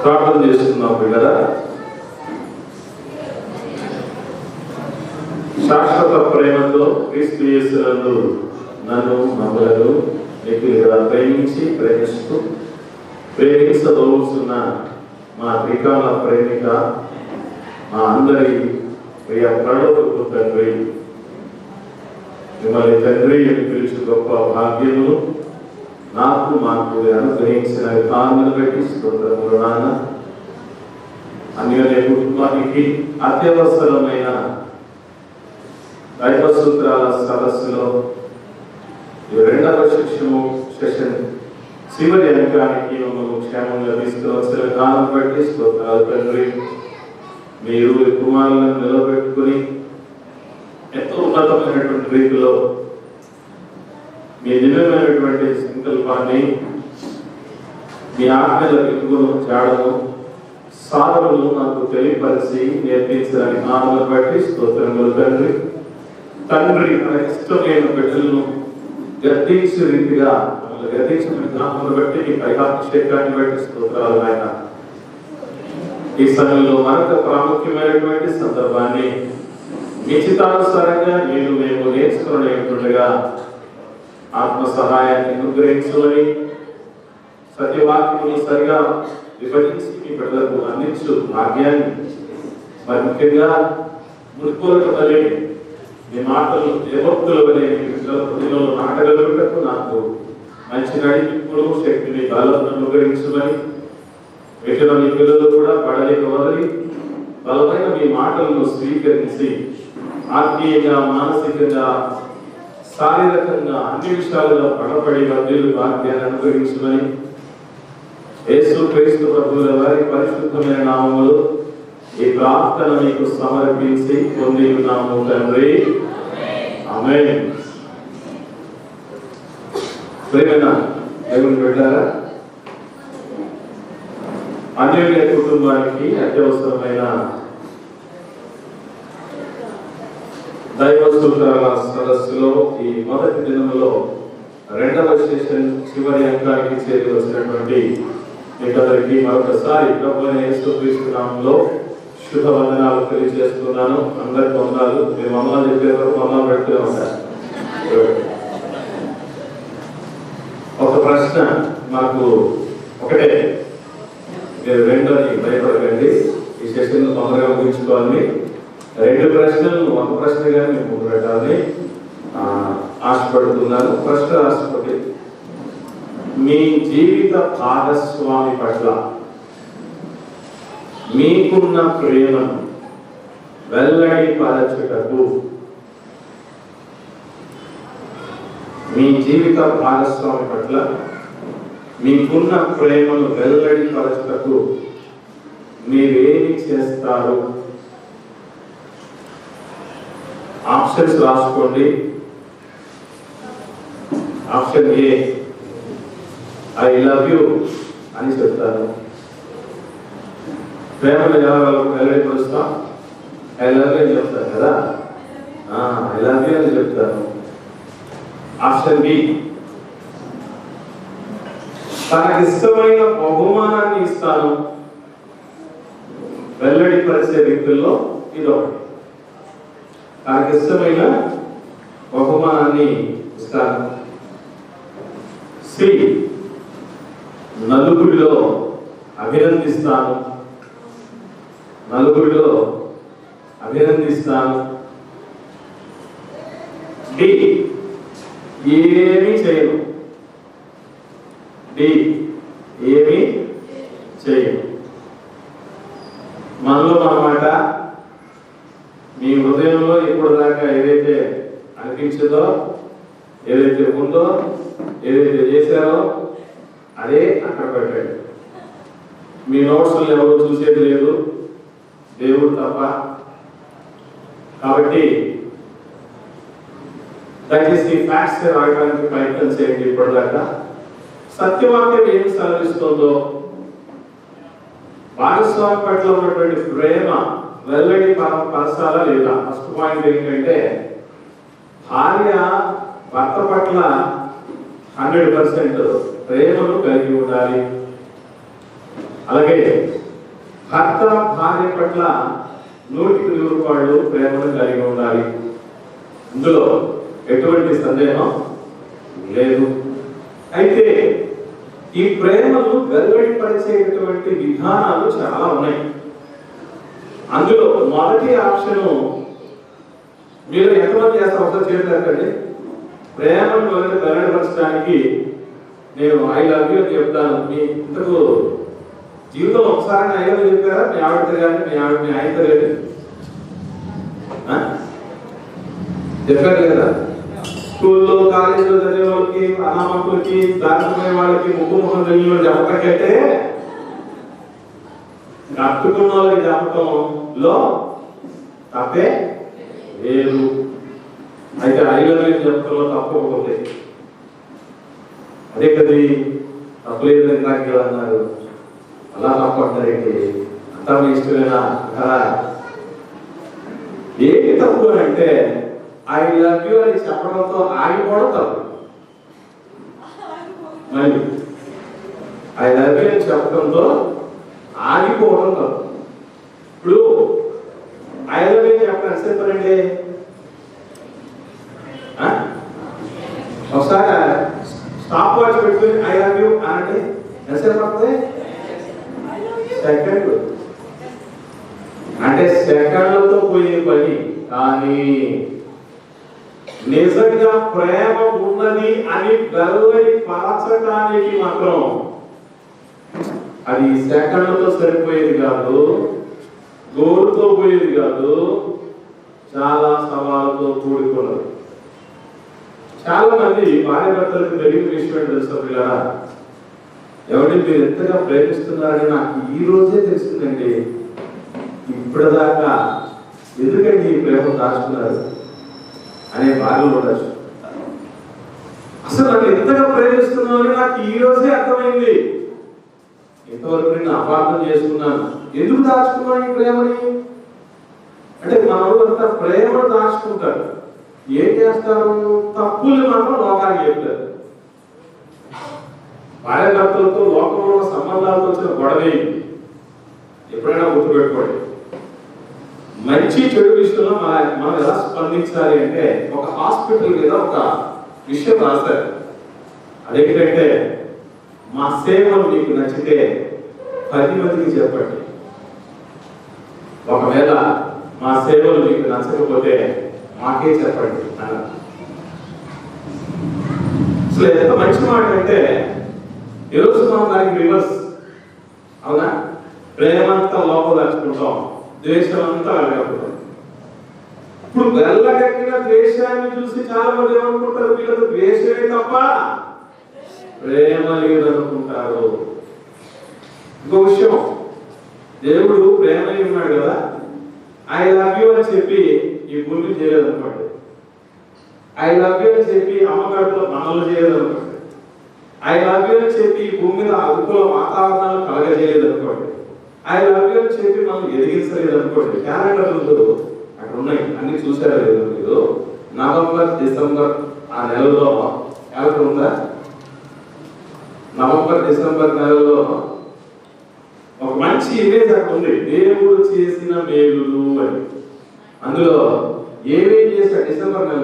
ప్రార్థన చేస్తున్నాం కదా. శాశ్వత ప్రేమతో క్రీస్తు యేసునందు నన్ను మమ్మలను ఎక్కువగా ప్రేమిస్తూ ప్రేమించబోతున్న మా త్రికాల ప్రేమిక, మా అందరి ప్రియ ప్రణవులకు తండ్రి, మిమ్మల్ని తండ్రి అని పిలిచి గొప్ప భాగ్యములు నాకు మాకు అనుగ్రహించిన విధానాన్ని బట్టి స్తోత్రములు నాన్న. అన్యోన్య కుటుంబానికి అత్యవసరమైన దైవ సూత్రాల సదస్సులో రెండవ సెషన్ చివరి అంకానికి మమ్మల్ని క్షేమంగా తీసుకువచ్చిన విధానం బట్టి స్తోత్రాలు తండ్రి. మీరు కుమారులను నిలబెట్టుకుని ఎంతో ఉన్నతమైనటువంటి రీతిలో మీ దివ్యమైనటువంటి సంకల్పాన్ని, మీ ఆజ్ఞల వెలుగును చాడము సాధనలు నాకు తెలియపరిచి నేర్పించిన విధానాలను బట్టి స్తోత్రములు తండ్రి. తండ్రి తన ఇష్టమైన బిడ్డలను గద్దించే రీతిగా గద్దించిన విధానాలను బట్టి మీ పైకాభిషేకాన్ని బట్టి స్తోత్రాలు ఆయన. ఈ సమయంలో మరొక ప్రాముఖ్యమైనటువంటి సందర్భాన్ని నిశ్చితానుసారంగా మేము నేర్చుకునేట్టుగా ఆత్మ సహాయాన్ని అనుగ్రహించమని, సత్యవాక్యమును సరిగా విభజించి మీ బిడ్డలకు అందించు భాగ్యాన్ని, మరి ముఖ్యంగా మృతులకు తల్లి మీ మాటలు దేవోక్తులు అనే హృదయంలో నాటగలుగుటకు నాకు మంచి నడిపింపును శక్తిని బలం అనుగ్రహించమని, వీటిలో మీ పిల్లలు కూడా పడలేక వదిలి బలమైన మీ మాటలను స్వీకరించి ఆత్మీయంగా, మానసికంగా, శారీరకంగా అన్ని విషయాలలో బలపడి వర్ధిల్లు భాగ్యాన్ని అనుగ్రహించమని యేసు క్రీస్తు ప్రభువుల వారి పరిశుద్ధమైన నామములో ఈ ప్రార్థన మీకు సమర్పించి పొంది ఉన్నాము తండ్రి. ఆమేన్. ప్రియమైన దేవుని బిడ్డలారా, అన్యోన్య కుటుంబానికి అత్యవసరమైన దైవ సూత్రాల సదస్సులో ఈ మొదటి దినంలో రెండవ సెషన్ చివరి అంకానికి చేరి వచ్చినటువంటి మీకందరికీ మరొకసారి ప్రభువైన యేసుక్రీస్తు నామములో శుభవందనాలు తెలియజేస్తున్నాను. అందరికి వందనాలు. మీరు వందనాలు చెప్పేవారు వందనాలు పెడుతూ ఉంటారు. ఒక ప్రశ్న మాకు ఒకటే, మీరు రెండోని భయపడకండి, ఈ సెషన్ తొందరగా ముగించుకోవాలని. రెండు ప్రశ్నలు ఒక ప్రశ్నగా మీరు ముందు పెట్టాలని ఆశపడుతున్నాను. ప్రశ్న రాష్ట్రపతి, మీ జీవిత భాగస్వామి పట్ల మీకున్న ప్రేమను వెల్లడి పరచుటకు, మీ జీవిత భాగస్వామి పట్ల మీకున్న ప్రేమను వెల్లడి పరచుటకు మీరేమి చేస్తారు? ఆప్షన్స్ రాసుకోండి. Option A, I love you అని చెప్తాను. ప్రేమను ఎలా వెల్లడిపరుస్తాం? ఐ లవ్ యూ అని చెప్తాను కదా, ఐ లవ్ యూ అని చెప్తాను. ఆప్షన్ బి, తనకి ఇష్టమైన బహుమానాన్ని ఇస్తాను. వెల్లడిపరిచే వ్యక్తుల్లో ఇదొకటి. తనకి ఇష్టమైన బహుమానాన్ని ఇస్తాను. సి, నలుగురిలో అభినందిస్తాను. నలుగురిలో అభినందిస్తాను. డి, ఏమీ చేయను. డి, ఏమీ చేయను. మనలో అన్నమాట, మీ హృదయంలో ఇప్పుడు దాకా ఏదైతే అనిపించిందో, ఏదైతే ఉందో, ఏదైతే చేశారో అదే అక్కడ పెట్టండి. మీ నోట్స్లు ఎవరు చూసేది లేదు, దేవుడు తప్ప. కాబట్టి దయచేసి ఫ్యాక్ట్స్ రాయడానికి ప్రయత్నం చేయండి. ఇప్పటిదాకా సత్యవాక్యం ఏం సెలవిస్తుందో, భాగస్వామి పట్ల ఉన్నటువంటి ప్రేమ వెల్లడి పరచాలా లేదా? ఫస్ట్ పాయింట్ ఏంటంటే, భార్య భర్త పట్ల 100% ప్రేమను కలిగి ఉండాలి. అలాగే భర్త భార్య పట్ల 100% ప్రేమను కలిగి ఉండాలి. ఇందులో ఎటువంటి సందేహం లేదు. అయితే ఈ ప్రేమను వెల్లడిపరిచేటటువంటి విధానాలు చాలా ఉన్నాయి. అందులో మొదటి ఆప్షన్ మీరు ఎంతమంది చేస్తారు ఒకసారి చేస్తారండి. ప్రేమను వెల్లడిపరచడానికి నేను ఐ లవ్ యూ అని చెప్తాను. మీ ఇంతకు జీవితం ఒకసారి ఐ లవ్ యూ చెప్పారా? మీ ఆవిడతో కానీ మీ ఆయనతో కానీ చెప్పారు కదా. స్కూల్లో కాలేజీలో చదివే వాళ్ళకి, అనామకులకి, దారిపోయే వాళ్ళకి, ముఖం తెలియని చెప్పకంటే కట్టుకున్న వాళ్ళకి చెప్పటంలో తప్పే లేదు. అయితే ఐ లవ్ యూ చెప్పడంలో తప్పు ఒకటి. అదే కది తప్పలేదు నాకు అన్నారు. అలా తప్పంటారేంటి? అంతా మీ ఇష్టమేనా కదా? ఏంటి తప్పు అంటే ఐ లవ్ యూ అని చెప్పడంతో ఆగిపోవడం తప్పు. మళ్ళీ ఐ లవ్ యూ అని చెప్పడంతో ఆగిపోవడం తప్పు. ఇప్పుడు ఐ లవ్ యూ చెప్పడం ఎంతసేపండి? ఒకసారి స్టాప్ వాచ్ పెట్టుకుని ఐ లవ్ యూ అంటే ఎంతసేపు పడుతుంది? సెకండ్. అంటే సెకండ్లతో పోయే పని. కానీ నిజంగా ప్రేమ ఉన్నది అని వెల్లడి పరచడానికి మాత్రం అది సెకండ్లతో సరిపోయేది కాదు, గోరుతో పోయేది కాదు, చాలా సవాళ్ళతో కూడుకున్నది. చాలా మంది భార్య భర్తలకు తెలియని విషయం తెలుసు పిల్లరా. ఎవరి మీరు ఎంతగా ప్రేమిస్తున్నారని నాకు ఈ రోజే తెలిసిందండి. ఇప్పటిదాకా ఎందుకండి ఈ ప్రేమ దాచుకున్నారు అనే బాధలు ఉండొచ్చు. అసలు నన్ను ఎంతగా ప్రేమిస్తున్నారని నాకు ఈ రోజే అర్థమైంది. ఇంతవరకు నేను అపార్థం చేసుకున్నాను. ఎందుకు దాచుకున్నాను ఈ ప్రేమని అంటే మనలో అంతా ప్రేమను దాచుకుంటారు. ఏం చేస్తారు? తప్పులు మాత్రం లోకానికి చెప్తారు. భార్య భర్తలతో లోకంలో ఉన్న సంబంధాలతో వచ్చిన గొడవ ఎప్పుడైనా గుర్తుపెట్టుకోండి. మంచి చెడు విషయంలో మనం ఎలా స్పందించాలి అంటే ఒక హాస్పిటల్ మీద ఒక విషయం రాస్తారు. అదేంటంటే మా సేవలు మీకు నచ్చితే 10 మందికి చెప్పండి. ఒకవేళ మా సేవలు మీకు నచ్చకపోతే మాకే చెప్పండి అన్నారు. అసలు ఎంత మంచి మాట అంటే ఈరోజు మనం దానికి రివర్స్. అవునా? ప్రేమంతా లోపల దాచుకుంటాం, ద్వేషం అంతా వెళ్ళగలుగుతాం. ఇప్పుడు వెళ్ళగట్టిన ద్వేషాన్ని చూసి చాలా మంది ఏమనుకుంటారు? వీళ్ళతో ద్వేషమే తప్ప ప్రేమ లేదనుకుంటారు. ఇంకో విషయం, దేవుడు ప్రేమ ఉన్నాడు కదా, ఐ లవ్ యూ అని చెప్పి ఈ భూమిని చేయలేదనుకోండి. ఐ లవ్ యూ అని చెప్పి అమ్మగారితో మనలు చేయలేదనుకోండి. ఐ లవ్ యూ అని చెప్పి ఈ భూమి మీద అనుకూల వాతావరణాలు కలగజేయలేదనుకోండి. ఐ లవ్ యూ అని చెప్పి మనం ఎదిగించలేదనుకోండి. క్యాలెండర్లు అక్కడ ఉన్నాయి, అన్ని చూసారా లేదు మీరు? నవంబర్ డిసెంబర్ ఆ నెలలో క్యాలెండర్ ఉందా? నవంబర్ డిసెంబర్ నెలలో ఒక మంచి ఇమేజ్ అక్కడ ఉంది, దేవుడు చేసిన మేలులు అని. అందులో ఏమేం చేశాడు? డిసెంబర్ నెల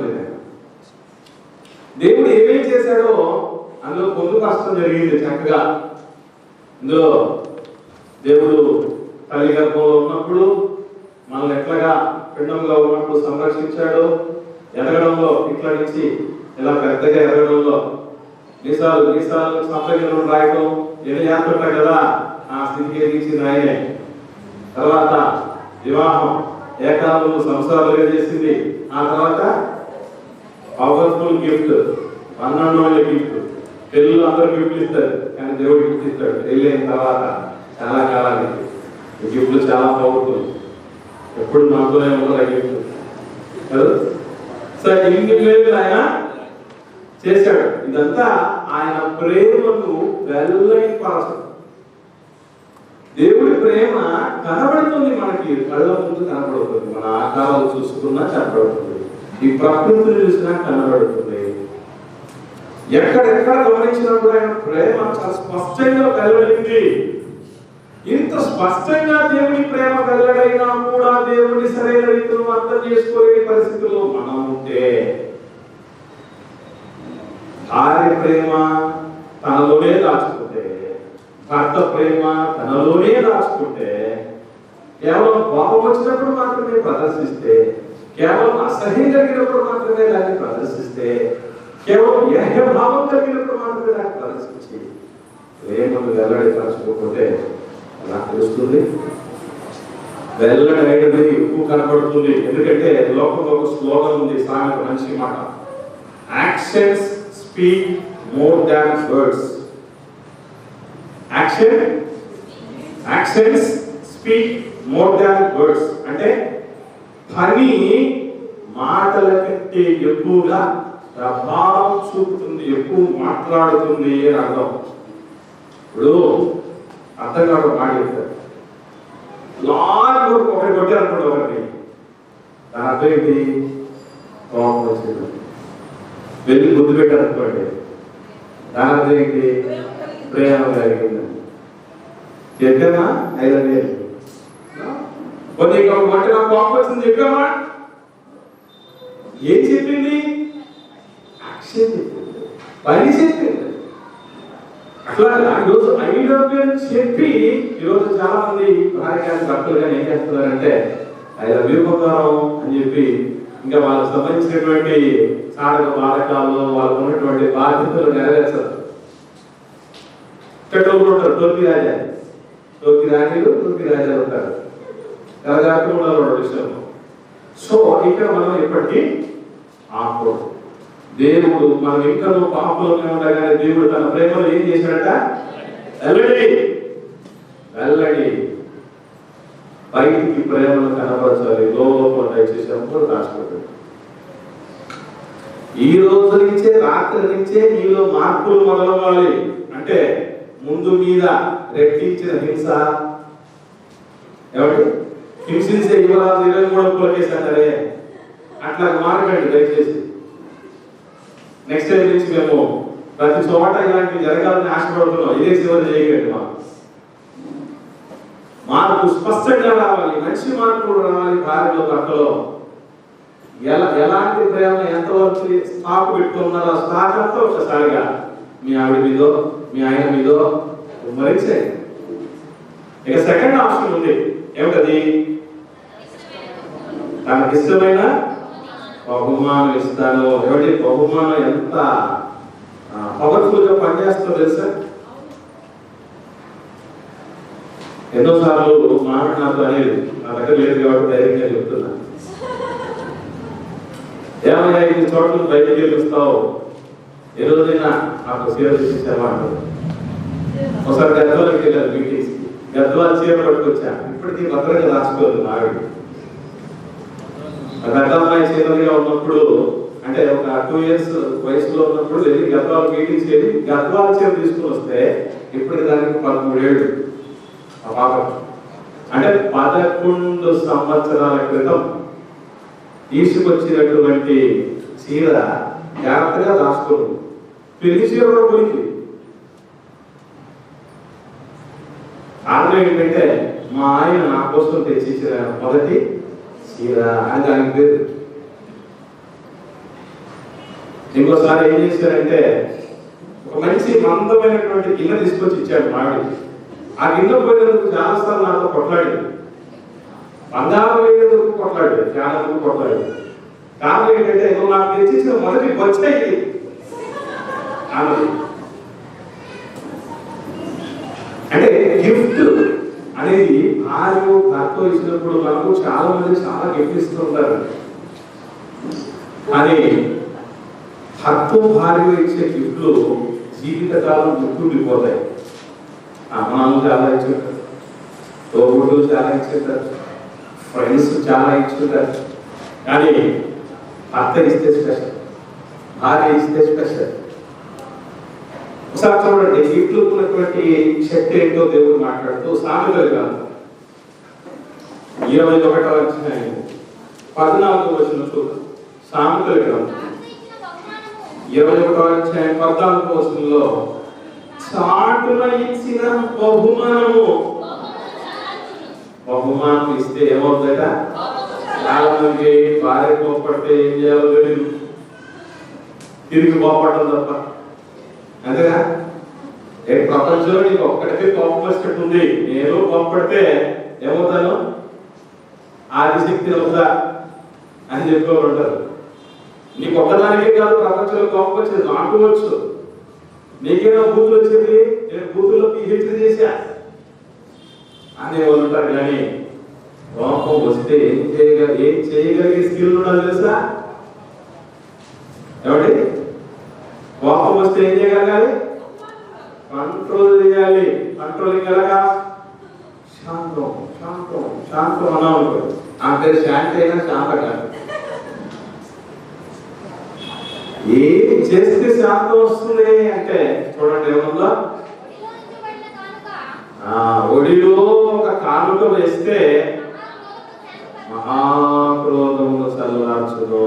దేవుడు ఏమేం చేశాడో అందులో పొందుపరచడం జరిగింది చక్కగా. ఇందులో దేవుడు తల్లి గర్భంలో ఉన్నప్పుడు మనల్ని ఎట్లాగా పిండంలో ఉన్నప్పుడు సంరక్షించాడు, ఎదగడంలో ఇట్లా నుంచి ఇలా పెద్దగా ఎదగడంలో మీసాలు సంపగిలో రాయటం ఎన్ని చేస్తుంటాయి కదా, ఆ స్థితికి ఎదిగించింది ఆయనే. తర్వాత వివాహం, ఏకాలను సంసారాలుగా చేసింది. ఆ తర్వాత పవర్ఫుల్ గిఫ్ట్, అన్నోళ్ళ గిఫ్ట్. పెళ్ళిలో అందరూ గిఫ్ట్లు ఇస్తారు, కానీ దేవుడు గిఫ్ట్ ఇస్తాడు. పెళ్ళి అయిన తర్వాత చాలా కాలానికి ఈ గిఫ్ట్లు చాలా పవర్ఫుల్. ఎప్పుడు నాతోనే ఉండదు గిఫ్ట్ కదా. సో ఇన్ని పేర్లు ఆయన చేశాడు. ఇదంతా ఆయన ప్రేమను వెల్లడిపరచడం. దేవుడి ప్రేమ కనబడుతుంది, మనకి కళ్ళ ముందు కనబడుతుంది. మన ఆకారాలు చూసుకున్నా కనబడుతుంది, ఈ ప్రకృతిని చూసినా కనబడుతుంది. ఎక్కడెక్కడ గమనించినా కూడా ఆయన ప్రేమ చాలా స్పష్టంగా వెల్లడింది. స్పష్టంగా దేవుని ప్రేమ వెల్లడైనా కూడా దేవుని సరైన రీతిలో అర్థం చేసుకోలేని పరిస్థితుల్లో మనం ఉంటే, భార్య ప్రేమ తనలోనే దాచుకుంటే, భర్త ప్రేమ తనలోనే దాచుకుంటే, కేవలం కోపం వచ్చినప్పుడు మాత్రమే ప్రదర్శిస్తే, కేవలం అసహ్యం కలిగినప్పుడు మాత్రమే దాన్ని ప్రదర్శిస్తే, కేవలం ఏహ్యభావం కలిగినప్పుడు మాత్రమే దాన్ని ప్రదర్శించి ప్రేమను వెల్లడి పరచుకోకపోతే ఎలా తెలుస్తుంది? వెల్లడి అనేది ఎక్కువ కనబడుతుంది. ఎందుకంటే లోకంలో ఒక స్లోగన్ ఉంది, సామెత, మంచి మాట, actions speak more than words. Actions speak more than words అంటే పని మాటల కంటే ఎక్కువగా ప్రభావం చూపుతుంది, ఎక్కువ మాట్లాడుతుంది అని అర్థం. ఇప్పుడు అర్థం కాదు మాట చెప్తారు, ఒకటి కొట్టారనుకోండి, ఒకరిని, దాని అర్థం ఏంటి? కోపం వచ్చింది. వెళ్ళి గుర్తు పెట్టారనుకోండి, దాని అర్థం ఏంటి? ప్రేమ కలిగిందని. చెప్పామా? 5 వేలు కొన్ని వంట నాకు కోపం వచ్చింది చెప్పామా? ఏం చెప్పింది? యాక్షన్ చెప్పింది, పని చెప్పింది. అట్లా ఈరోజు 5 వేలు చెప్పి ఈరోజు చాలా మంది భార్య కానీ భర్తలు కానీ ఏం చేస్తున్నారంటే 5 వేలు బంగారం అని చెప్పి ఇంకా వాళ్ళకి సంబంధించినటువంటి సాధక బాధకాలు, వాళ్ళకు ఉన్నటువంటి బాధ్యతలు నెరవేర్చారు. పెట్టలు ఉంటారు, టోపీ రాజాలు, టోపీ రాణీలు, టోపీ రాజాలు ఉంటారు. తెల్లగారికి ఉండాలి విషయంలో. సో ఇక్కడ మనం ఎప్పటికీ ఆకూడదు. దేవుడు మనం ఇంకా పాపంలోనే ఉండగానే దేవుడు తన ప్రేమలో ఏం చేశాడట? వెల్లడి బయటికి ప్రేమను కనబరచాలి. లోపల దయచేసినప్పుడు రాసిపెట్టాడు. ఈ రోజు నుంచే, రాత్రి నుంచే నీలో మార్పులు మొదలవ్వాలి. అంటే ముందు మీద రెట్టించిన హింస, ఏమంటే హింసించే యువరాజు 23 కేసారే, అట్లా మారకండి దయచేసి. నెక్స్ట్ టైం నుంచి మేము ప్రతి చోట ఇలాంటివి జరగాలని ఆశపడుతున్నాం. ఇదే చివరి చేయకండి. మార్పు స్పష్టంగా రావాలి, మంచి మార్పులు రావాలి. భార్యలో, భర్తలో ఎలాంటి ప్రేమ ఎంతవరకు స్టాక్ పెట్టుకున్నారో ఆ స్టాక్ అంతా ఒకసారిగా మీ ఆవిడ మీదో, మీ ఆయన మీదో మరించాయి. ఇక సెకండ్ ఆప్షన్ ఉంది, ఏమిటది? తనకి ఇష్టమైన బహుమానం ఇస్తాను. ఎవరి బహుమానం ఎంత పవర్ఫుల్ గా పనిచేస్తుందో తెలుసా? ఎన్నోసార్లు మామిడి నాతో అనేది, నా దగ్గర లేదు కాబట్టి ధైర్యంగా చెప్తున్నా, ఏమైనా 5 చోట్ల బయటకు గెలుస్తావు, ఏ రోజైనా నాకు చీర తెచ్చిచ్చావా అంటారు. ఒకసారి గద్వాలకి వెళ్ళారు మీటింగ్స్ కి, గద్వాల చీర పట్టుకొచ్చా. ఇప్పటికీ భద్రంగా దాచుకోదు ఆవిడ. పెద్ద అమ్మాయి చీరగా ఉన్నప్పుడు, అంటే ఒక 2 years వయసులో ఉన్నప్పుడు వెళ్ళి గద్వాల మీటింగ్స్ వెళ్ళి గద్వాల చీర తీసుకుని వస్తే ఇప్పటికి దానికి 13 ఏళ్ళు ఆ పాప. అంటే 11 సంవత్సరాల క్రితం తీసుకొచ్చినటువంటి చీర జాగ్రత్తగా దాచుకోండి. పెళ్లి చీర కూడా పోయింది. కారణం ఏంటంటే మా ఆయన నా కోసం తెచ్చిచ్చిన మొదటి చీర అని దానికి పేరు. ఇంకోసారి ఏం చేశారంటే ఒక మంచి మందమైనటువంటి గిన్నె తీసుకొచ్చి ఇచ్చాడు మావిడికి. ఆ గిన్నె పోయినందుకు చాలాసార్లు నాతో కొట్లాడింది. బంగారం వేయనందుకు కొట్లాడేది, జ్ఞానందుకు కొట్లాడేది. కారణం ఏంటంటే నువ్వు నాకు తెచ్చిచ్చిన మొదటి వచ్చాయి అన్నది. అంటే గిఫ్ట్ అనేది భార్య భర్త ఇచ్చినప్పుడు మనకు చాలా మంది చాలా గిఫ్ట్ ఇస్తూ ఉంటారు. కానీ భర్త భార్య ఇచ్చే గిఫ్ట్లు జీవితకాలం గుర్తుండిపోతాయి. అమ్మాలు చాలా ఇచ్చుంటారు, తోబుట్టులు చాలా ఇచ్చుంటారు, ఫ్రెండ్స్ చాలా ఇచ్చుంటారు. కానీ భర్త ఇస్తే స్పెషల్, భార్య ఇస్తే స్పెషల్. ఒకసారి చూడండి, గిఫ్ట్లు ఉన్నటువంటి శక్తి ఏంటో దేవుడు మాట్లాడుతూ సామెతలు గ్రంథం 21వ అధ్యాయం 14వ వచనం చూద్దాం. సామెతల గ్రంథం 21వ అధ్యాయం 14వ వచనంలో చాటున ఇచ్చిన బహుమానము బహుమానం ఇస్తే ఏమవుతుందట? చాలా మందికి భార్య కోపడితే ఏం చేయాలో తెలియదు, తిరిగి కోపడటం తప్ప. అంతేగా? ప్రపంచంలో నీకు ఒక్కడికే కోపం వచ్చినట్టుంది, నేను కోపడితే ఏమవుతాను? ఆదిశక్తి అవుతా అని చెప్పుకోవాలంటారు. నీకు ఒక్కదానికే కాదు ప్రపంచంలో కోపం వచ్చేది, నాకు వచ్చు. నీకేనా బూతులు వచ్చేది? నేను బూతుల్లో PhD చేశా అని వాళ్ళు ఉంటారు. కానీ కోపం వస్తే ఏం చేయగలిగే స్కిల్ ఉండాలి తెలుసా? ఏమండి? కోపం వస్తే ఏం చేయగలగాలి? కంట్రోల్ చేయాలి. కంట్రోలింగ్ ఎలాగా? శాంతం శాంతం శాంతం అన్నాను. ఆ పేరు శాంతి అయినా శాంత కాదు. ఏం చేస్తే శాంతం వస్తుంది అంటే చూడండి ఏమన్నా, ఒడిలో ఒక కానుక వేస్తే మహాక్రోధమును చల్లార్చును.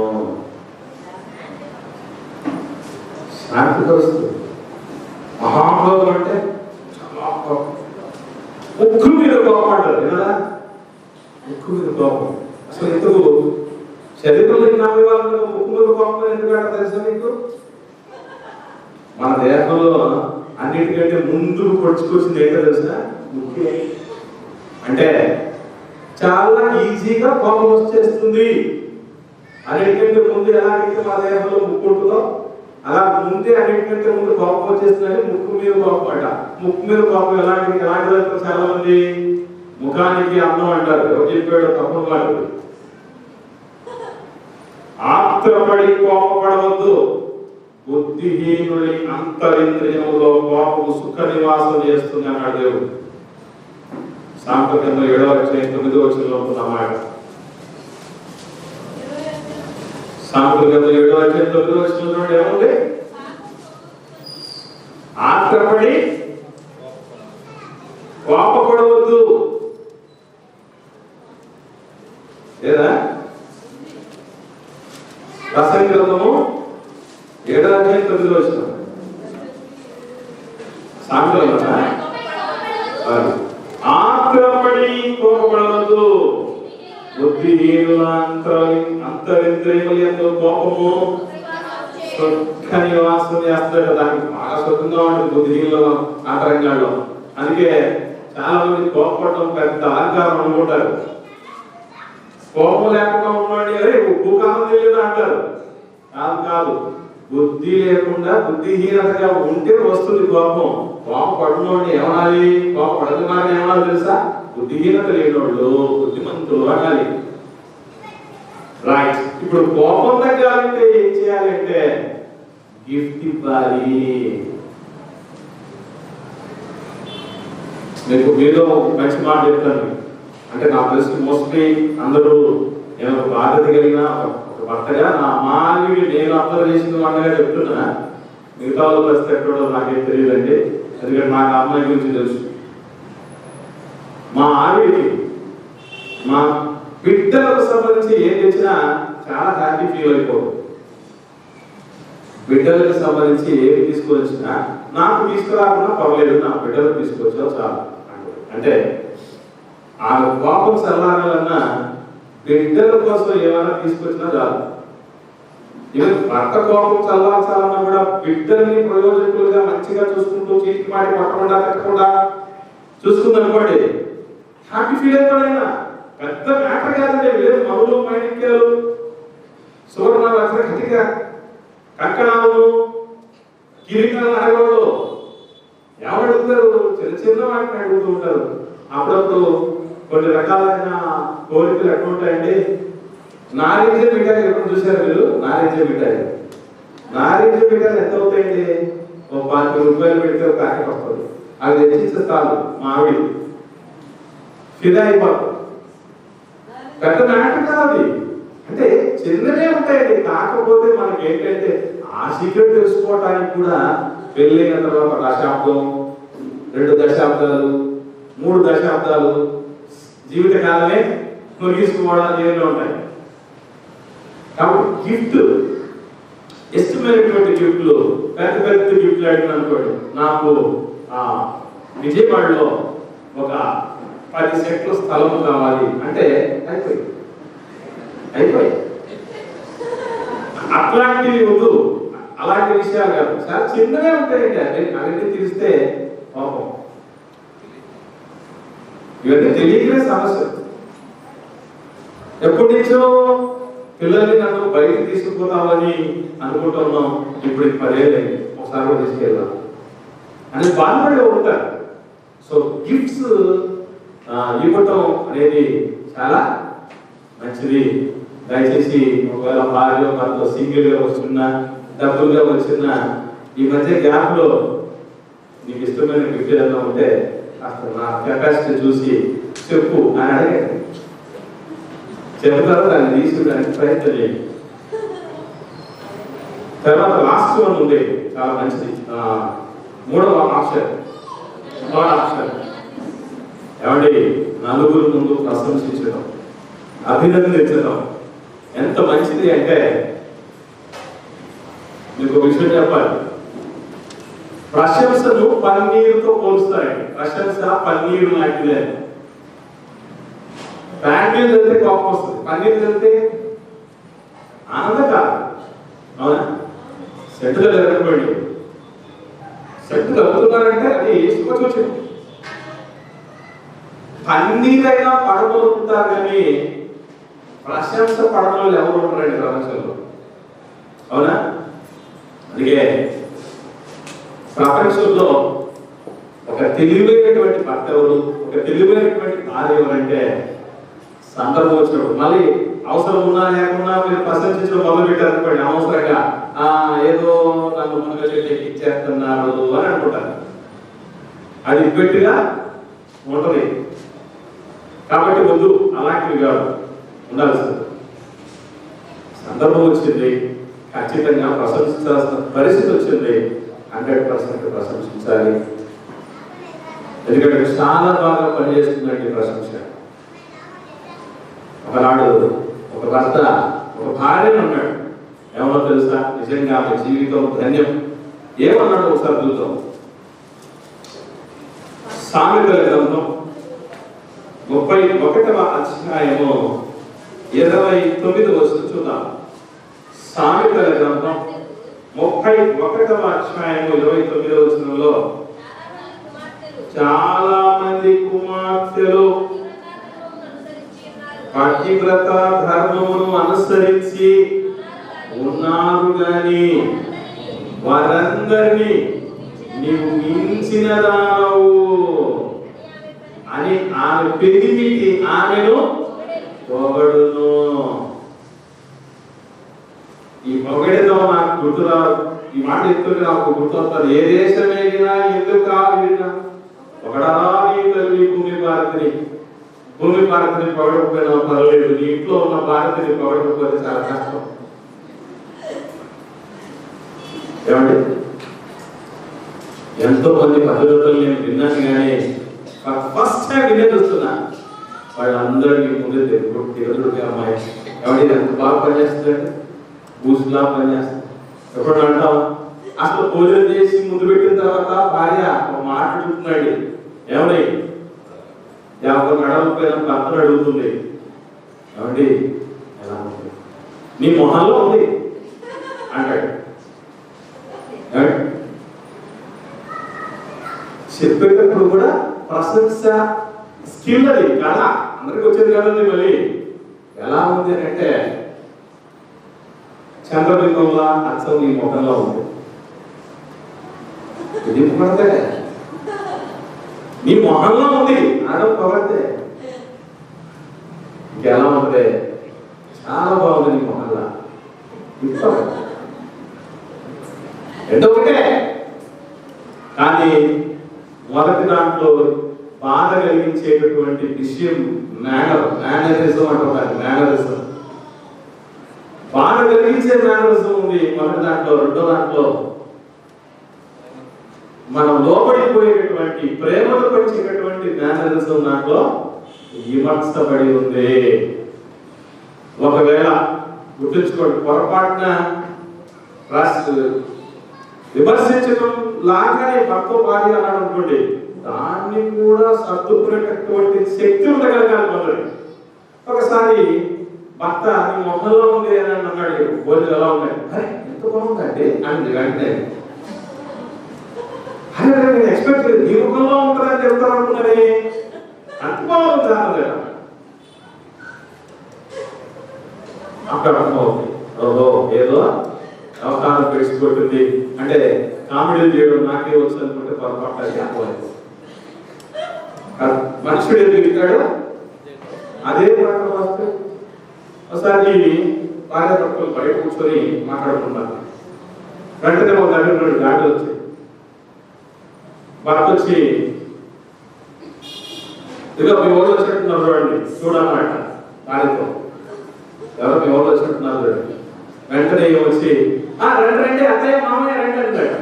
శాంతి వస్తుంది. మహాక్రోధం అంటే చాలా కోపం, ముక్కు మీద కోపం అంటారు కదా, ముక్కు మీద కోపం. అసలు ఎందుకు శరీరంలో నమ్మే వాళ్ళు ముక్కు మీద కోపం ఎందుకంటే తెలుసా మీకు? మన దేహంలో అన్నిటికంటే ముందు పొడుచుకొచ్చింది ఏంటో తెలుసా? ముక్కే. అంటే చాలా ఈజీగా కోపం వచ్చేస్తుంది. అన్నిటికంటే ముందు ఎలాగైతే మా దేహంలో ముక్కు ఉంటుందో అలా ముందే అన్నిటికంటే ముందు కోపం వచ్చేస్తుందని ముక్కు మీద కోపం అంట. ముక్కు మీద కోపం ఎలాంటిది చాలా మంది ముఖానికి అందం అంటారు. ఎవరు చెప్పాడు? తప్పుడు మాట. ఆత్రపడి కోపపడవద్దు, బుద్ధిహీనుడి అంతరింద్రియములో కోపము సుఖ నివాసం చేస్తుంది అన్నాడు దేవుడు. సాంఖ్యకంలో 7వ అధ్యాయం 9వ వచనంలో ఉంటున్నమాట. సాంఖ్యకంలో 7వ అధ్యాయం 9వ వచనంలో ఏముంది? ఆత్రపడి కోపపడవద్దు. లేదా ప్రసంగి గ్రంథము 7వ అధ్యాయం 9వ వచనం. సాంఖ్యకంలో ఆత్రపడి కోపపడవద్దు, బుద్ధిహీనుల అంతరింద్రియములందు కోపము సుఖ నివాసం చేస్తాడు. దానికి బాగా సుఖంగా ఉంటుంది బుద్ధిహీనుల అంతరంగాల్లో. అందుకే చాలా మంది కోపపడటం పెద్ద అలంకారం అనుకుంటారు. కోపం లేకుండా ఉన్నాడు, అరే ఉప్పు కాలం తెలియదు అంటారు. కాదు కాదు, బుద్ధి లేకుండా బుద్ధిహీనతగా ఉంటే వస్తుంది కోపం. కోపపడినోడిని ఏమనాలి? కోపపడని ఏమనాలి తెలుసా? బుద్ధిహీనత లేనివాళ్ళు బుద్ధిమంతులు అనాలి. రైట్. ఇప్పుడు కోపం తగ్గాలంటే ఏం చేయాలంటే గిఫ్ట్ ఇవ్వాలి. మీకు మీలో మంచి మాట చెప్తాను. అంటే నా తెలిసి మోస్ట్లీ అందరూ నేను బాధ్యత కలిగిన ఒక భర్తగా నా మాలిని నేను అర్థం చేసిన వాడిగా చెప్తున్నా. మిగతా వాళ్ళు పరిస్థితి ఎక్కడో నాకేం తెలియదండి. ఎందుకంటే నాకు అమ్మాయి గురించి తెలుసు. మా ఆవిడికి మా బిడ్డలకు సంబంధించి ఏం తెచ్చినా చాలా హ్యాపీ ఫీల్ అయిపోతుంది. బిడ్డలకు సంబంధించి ఏమి తీసుకొచ్చినా నాకు తీసుకురాకుండా పర్లేదు, నా బిడ్డలకు తీసుకొచ్చా చాలు. అంటే ఆ కోపం చల్లారాలన్నా బిడ్డల కోసం ఏమైనా తీసుకొచ్చినా చాలు. ఈవెన్ భర్త కోపం చల్లార్చాలన్నా కూడా బిడ్డల్ని ప్రయోజకులుగా మంచిగా చూసుకుంటూ చీటికి మాటి పట్టకుండా పెట్టకుండా చూసుకుందనుకోండి, హ్యాపీ ఫీల్ అయిపోయినా పెద్ద మ్యాటర్ కాదండి. లేదు మనులు మైనిక్యాలు సువర్ణాలు అసలు గట్టిగా కంకణాలు కిరీటాలు అడగలు ఎవడుతారు? చిన్న చిన్న వాటిని అడుగుతూ ఉంటారు. అప్పుడప్పుడు కొన్ని రకాలైన కోరికలు ఎక్కడ ఉంటాయండి. నారింజ మిఠాయి ఎప్పుడు చూసారు మీరు? నారింజ మిఠాయి ఎంత అవుతాయండి? ఓ 5 రూపాయలు పెడితే ఒక ప్యాకెట్ వస్తుంది. అది తెచ్చిస్తే చాలు మా ఆవిడ ఫిదా అయిపోతుంది. పెద్ద మ్యాటర్ కాదు. అంటే చిన్నవే ఉంటాయండి. కాకపోతే మనకి ఏంటంటే ఆ సీక్రెట్ తెలుసుకోవటానికి కూడా పెళ్ళైన తర్వాత దశాబ్దం, 2 దశాబ్దాలు, 3 దశాబ్దాలు జీవితకాలమే ముగిసుకోవడానికి ఏమైనా ఉంటాయి. కాబట్టి గిఫ్ట్ ఇష్టమైనటువంటి గిఫ్ట్లు, పెద్ద పెద్ద గిఫ్ట్లు అడిగిన అనుకోండి. నాకు విజయవాడలో ఒక 10 సెంట్లు స్థలం కావాలి అంటే అయిపోయి అట్లాంటివి వద్దు, అలాంటి విషయాలు కాదు, చాలా చిన్నవే ఉంటాయండి. అవన్నీ తెలిస్తే పాపం ఇవన్నీ తెలియకనే సమస్య. ఎప్పటి నుంచో పిల్లల్ని నన్ను బయటకు తీసుకుపోతామని అనుకుంటున్నాం, ఇప్పుడు 10 ఏళ్ళు ఒకసారి కూడా తీసుకెళ్దాం అని బాధపడే ఉంటారు. సో గిఫ్ట్స్ ఇవ్వటం అనేది చాలా మంచిది. దయచేసి ఒకవేళ భార్య భర్త సింగిల్ గా వస్తున్నా, డబ్బులుగా వచ్చినా, ఈ మధ్య గ్యాప్ లో నీకు ఇష్టమైన గిఫ్ట్ ఏదైనా ఉంటే అసలు నా కెపాసిటీ చూసి చెప్పు అని అడగండి. చెబుతారో దాన్ని తీసుకుడానికి ప్రయత్నం చేయండి. తర్వాత లాస్ట్ వన్ ఉంది, చాలా మంచిది. 3వ ఆప్షన్ ఏమండి, నలుగురు ముందు ప్రశంసించడం, అభినందించడం ఎంత మంచిది అంటే, మీకు ఒక విషయం చెప్పాలి. ప్రశంసను పన్నీరుతో పోలుస్తారండి. ప్రశంస పన్నీరు లాంటిదే. ప్యాకెట్ వెళ్తే కోపం వస్తుంది, పన్నీరు వెళ్తే ఆనందం కాదు. అవునా? సెట్గా జరగబడి సెట్ కలుగుతున్నారంటే అది వేసుకోవచ్చు. పన్నీరైనా పడవలు ఉంటారు కానీ ప్రశంస పడవలు ఎవరు ఉంటారండి ప్రపంచంలో? అవునా? అందుకే ప్రపంచంలో ఒక తెలివైనటువంటి భర్త ఎవరు, ఒక తెలివైనటువంటి భార్య ఎవరంటే, సందర్భం వచ్చినప్పుడు మళ్ళీ అవసరం ఉన్నా లేకున్నా మీరు ప్రశంసించడం మొదలు పెట్టారనుకోండి, అనవసరంగా ఏదో నన్ను మునగ చెట్టు ఇచ్చేస్తున్నారు అని అనుకుంటారు. అది గట్టిగా ఉంటుంది. కాబట్టి వద్దు, అలాంటివి కాదు ఉండాల్సింది. సందర్భం వచ్చింది, ఖచ్చితంగా ప్రశంసించాల్సిన పరిస్థితి వచ్చింది, 100% ప్రశంసించాలి. ఎందుకంటే చాలా బాగా పనిచేస్తుందండి ప్రశంస. ఒకనాడు ఒక భర్త ఒక భార్యను అన్నాడు, ఏమన్నా తెలుసా, నిజంగా ఆమె జీవితం ధన్యం. ఏమన్నాడు ఒకసారి చూద్దాం. సామెతల గ్రంథం 31వ అధ్యాయము 29వ వచనం చూద్దాం. సామెతల గ్రంథం 31వ అధ్యాయము 29వ వచనంలో, చాలా మంది కుమార్తెలు పతివ్రత ధర్మమును అనుసరించి ఉన్నారు గాని వారందరినీ నీవు మించిన దానవు అని ఆమె పెరిమిటి ఆమెను పొగడును. ఈ పొగడేదో నాకు గుర్తురాదు, ఈ మాట ఎందుకు నాకు గుర్తొస్తారు. ఏ దేశం వెళ్ళినా ఎందుకు కాదు ఒకడరా నీ తల్లి భూమి భారతిని పొగడకపోయినా పర్లేదు, నీ ఇంట్లో ఉన్న భారతిని పొగడకపోతే చాలా కష్టం. ఏమండి, ఎంతో మంది పద్ధతులు నేను విన్నాను కానీ ఫస్ట్ టైం వినే చూస్తున్నా. వాళ్ళందరినీ ముందే తిరుగుడు అమ్మాయి ఎవరి ఎంత బాగా పనిచేస్తుందండి, బూస్లా పనిచేస్తుంది. ఎప్పుడు అంటాం, అసలు భోజనం చేసి ముందు పెట్టిన తర్వాత భార్య ఒక మాట అడుగుతున్నాడు, ఏమని 50 నడవకపోయినా భర్తను అడుగుతుంది, ఏమండి ఎలా ఉంది, నీ మొహంలో ఉంది అంటాడు. చెప్పేటప్పుడు కూడా ప్రశంస స్కిల్ అది కదా, అందరికి వచ్చేది కదండి. మళ్ళీ ఎలా ఉంది అని అంటే, చంద్రబింబంలా అచ్చం నీ ముఖంలో ఉంది. ఇది పడితే నీ మొహంలో ఉంది అనడం పడితే ఇంకెలా ఉంటుంది, చాలా బాగుంది నీ మొహంలో. రెండో ఒకటే కానీ మొదటి దాంట్లో బాధ కలిగించేటటువంటి విషయం మేనరిజం అంటారు. మేనరిజం బాధ కలిగించే మేనరిజం ఉంది మొదటి దాంట్లో. రెండో దాంట్లో మనం లోపడిపోయేటటువంటి ప్రేమను పెంచేటటువంటి మేనరిజం దాంట్లో విమర్శపడి ఉంది. ఒకవేళ గుర్తుంచుకోండి, పొరపాటున విమర్శించడం లాగానే భర్త భార్య అన్నాడు అనుకోండి, దాన్ని కూడా సర్దుకునేటటువంటి శక్తి ఉండగలగాలి కొందరికి. ఒకసారి భర్త నీ మొహంలో ఉంది అని అన్నాడు, భోజనం ఎలా ఉన్నాయి, అరే ఎంత బాగుందండి అని వెంటనే, అరే నేను ఎక్స్పెక్ట్ చేయలేదు నీ ముఖంలో ఉంటుందని చెప్తాను అనుకున్నానే, అంత బాగుంది అన్నది. అక్కడ అర్థమవుతుంది, ఓహో ఏదో అవకాశం పెట్టుకుంటుంది అంటే కామెడీలు చేయడం నాకే వచ్చు అనుకుంటే పొరపాటు చెప్పలేదు. మనుషుడు ఏం తిరుగుతాడు అదే మాట వస్తే. ఒకసారి భార్య భర్తలు బయట కూర్చొని మాట్లాడుకుంటారు. వెంటనే ఒక దగ్గర గాడి వచ్చి భర్త వచ్చి, ఇదిగో మీ ఊళ్ళో వచ్చినట్టున్నారు చూడండి చూడన్నమాట భార్యతో, ఎవరో మీ ఊళ్ళో వచ్చినట్టున్నారు చూడండి. వెంటనే వచ్చి రండి రండి అత్తయ్య మామయ్య రండి అంటాడు.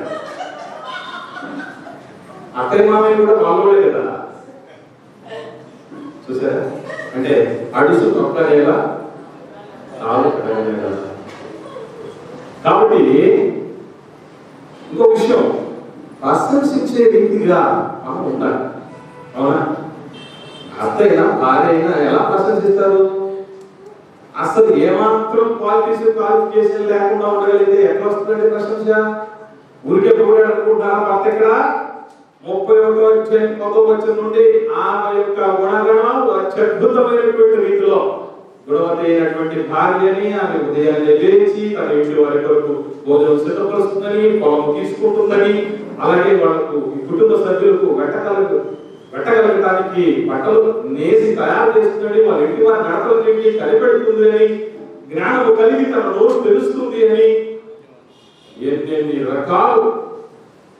అత్తయ్య మామయ్య కూడా వాళ్ళోడే కదా, చూసారా? అంటే అడుసు తొక్కలేలా కాలు కడగలేదా. కాబట్టి ఇంకో విషయం, ప్రశంసించే వ్యక్తిగా మనం ఉండాలి. అవునా? అత్తయ్య భార్య అయినా ఎలా ప్రశంసిస్తారు? అసలు ఏమాత్రం క్వాలిఫికేషన్ లేకుండా ఉండగలిగితే ఎట్లా వస్తుందండి ప్రశంస? ఊరికే పోయాడు అనుకుంటారా? భర్త ఇక్కడ 31వ వచనం నుండి ఆమె యొక్క గుణగణాలు అత్యద్భుతమైనటువంటి రీతిలో గుణవతి అయినటువంటి భార్యని, ఆమె ఉదయాన్నే లేచి తన ఇంటి వారి కొరకు భోజనం సిద్ధపరుస్తుందని, పొలం తీసుకుంటుందని, అలాగే వాళ్ళకు కుటుంబ సభ్యులకు వెట్టగలగటానికి బట్టలు నేసి తయారు చేస్తుందని, వాళ్ళ ఇంటి వారి నడతలు తిండి కనిపెడుతుంది అని, జ్ఞానము కలిగి తన నోరు తెలుస్తుంది అని, ఎన్ని రకాలు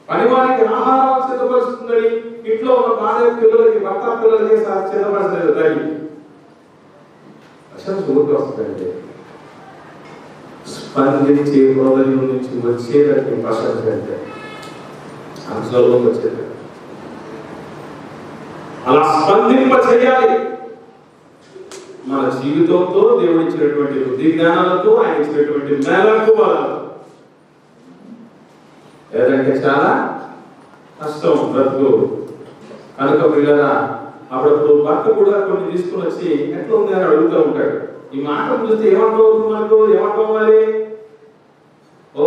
పనివారికి ఆహారం సిద్ధపరుస్తుందని, ఇంట్లో ఉన్న భార్య పిల్లలకి భర్త పిల్లలకి సిద్ధపరచలేదు తల్లి. ఊరికి వస్తుందండి స్పందించే హృదయం నుంచి వచ్చేదానికి ప్రశంస అంటే అంశంలో వచ్చేది. అలా స్పందింప చేయాలి. మన జీవితంతో దేవుడు ఇచ్చినటువంటి బుద్ధి జ్ఞానాలతో, ఆయన ఇచ్చినటువంటి మేళకు వాళ్ళతో. ఏదంటే చాలా కష్టం బ్రతుకు కనుక పిల్లరా, అప్పుడప్పుడు భర్త కూడా కొన్ని తీసుకుని వచ్చి ఎట్లా ఉంది అని అడుగుతూ ఉంటాడు. ఈ మాటలు చూస్తే ఏమంటవుతున్నారు, ఏమంటవాలి? Oh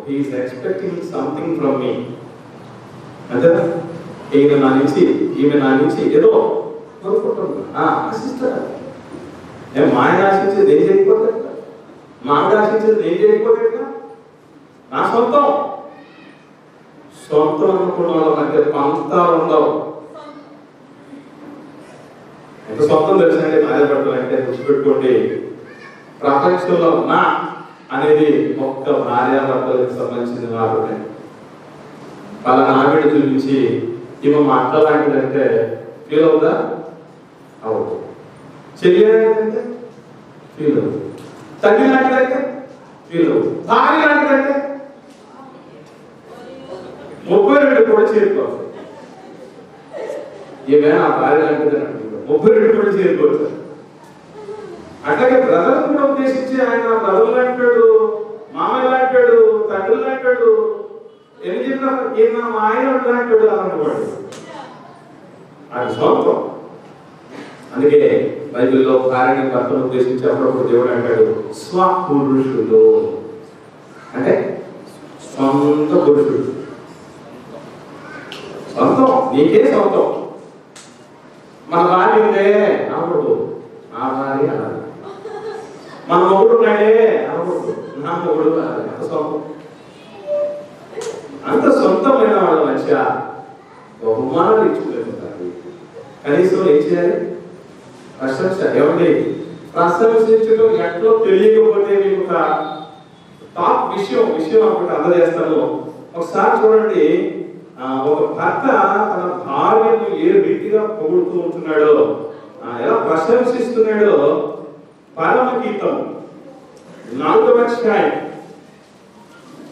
he's expecting something from me. అంటే ఈమె నా నుంచి ఏదో ఆశిస్తాడు. మా ఆయన ఆశించేది ఏం చేయకపోతే, మా ఆవిడ ఆశించేది ఏం చేయకపోతే నా సొంతం అనుకున్న వాళ్ళ మధ్య పంతాలు ఉండవు. ఎంత సొంతం తెలుసండి భార్యాభర్తలు అంటే గుర్తుపెట్టుకోండి. ప్రపంచంలో నా అనేది ఒక్క భార్యాభర్తలకు సంబంధించిన మాత్రమే. వాళ్ళ ఆవిడ చూపించి ఈమె మా అక్క లాంటిదంటే ఫీల్ అవుతా అవుతుంది, చెల్లి లాంటిదంటే ఫీల్ అవుతుంది, తల్లి లాంటిదంటే ఫీల్ అవుతుంది, భార్య లాంటిదంటే 32 కూడా చేరుకోవచ్చు. ఏమైనా ఆ భార్య లాంటిదని అంటున్నారు, 32 కూడా చేరుకోవచ్చు. అట్లాగే బ్రదర్ కూడా ఉద్దేశించి ఆయన బ్రదర్ లాంటాడు, మామయ్య లాంటాడు, తండ్రి లాంటాడు, ఏం చెప్పినారు ఈయన మా ఆయన లాంటాడు అనుకోండి, అది సొంతం. అందుకే బైబిల్లో భార్యని భర్తను ఉద్దేశించి అప్పుడప్పుడు దేవుడు అంటాడు స్వపురుషుడు, అంటే సొంత పురుషుడు, సొంతం, నీకే సొంతం. మన భార్య ఉందే అనకూడదు, నా భార్య అనాలి. మన మొగుడు ఉన్నాడే అనకూడదు, నా మొగుడు అనాలి. అంత సొంతం, అంత సొంతమైన వాళ్ళ మధ్య బహుమానాలు ఇచ్చుకోలేకపోతారు. కనీసం ఏం చేయాలి? ప్రశంస. ఏమండి, ప్రశంసించడం ఎట్లో తెలియకపోతే మీకు ఒక టాప్ విషయం ఒకటి అందజేస్తాను. ఒకసారి చూడండి, ఒక భర్త తన భార్యను ఏ రీతిగా పొగుడుతూ ఉంటున్నాడో, ఎలా ప్రశంసిస్తున్నాడో పరమ గీతం 4వ అధ్యాయం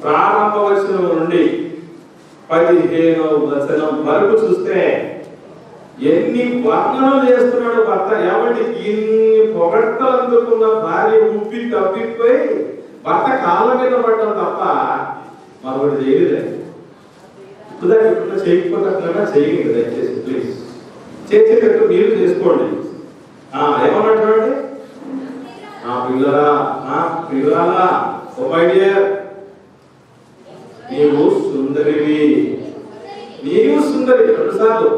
ప్రారంభ వచనం నుండి 15వ వచనం వరకు చూస్తే ఎన్ని వర్ణనలు చేస్తున్నాడు భర్త. ఏమంటే ఇన్ని పొగడ్తలు అందుకున్న భార్య ఉప్పి తప్పిపోయి భర్త కాళ్ళ మీద పడ్డం తప్ప మరొకటి చేయలేదు. ఇప్పుడు చేయకపోతే చేయండి దయచేసి, ప్లీజ్ చేసేటట్టు మీరు చేసుకోండి. ఏమన్నట్టు పిల్లరా ఓ మై డియర్, నీవు సుందరివి, నీవు సుందరి. 2 సార్లు